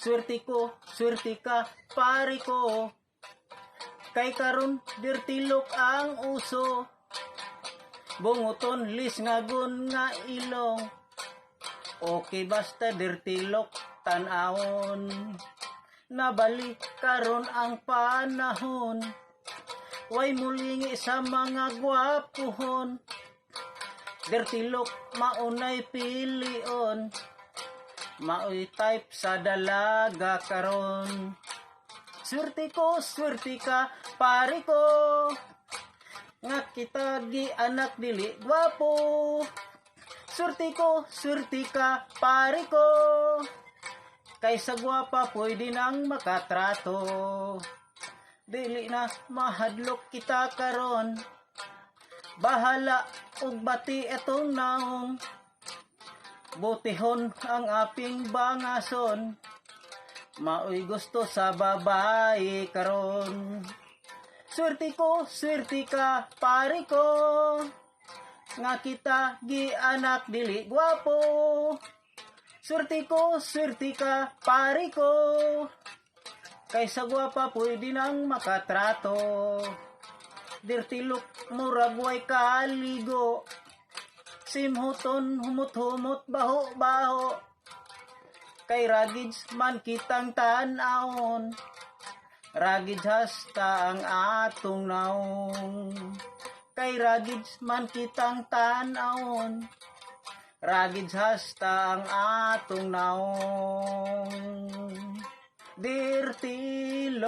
swerte ka, pare ko. Kay karon dirtilok ang uso. Bunguton lis ngagon nga ilong. Okay basta dirtilok tan-awon. Nabalik karon ang panahon. Way mulingi sa mga gwapuhon. Dirtilok maunay pilion. Maoy type sa dalaga karon. Swerte ka, pare ko. Nga kita gi anak dili gwapo. Swerte ka, pare ko. Kaysa gwapa pwede nang makatrato. Dili na mahadlok kita karon. Bahala og bati etong naong. Butihon ang aping bangason. Maoy gusto sa babae karon. Swerte ka, pare ko. Nga kita gi anak dili gwapo. Swerte ka, pare ko. Kaysa gwapa pwede nang makatrato. Dirtilok murag way kaligo. Simhuton humut-humut baho-baho. Kay ragids man kitang tan-aon. Ragids hasta ang atong naong. Kay ragids man kitang tan-aon. Ragids hasta ang atong naong. Dirtilok.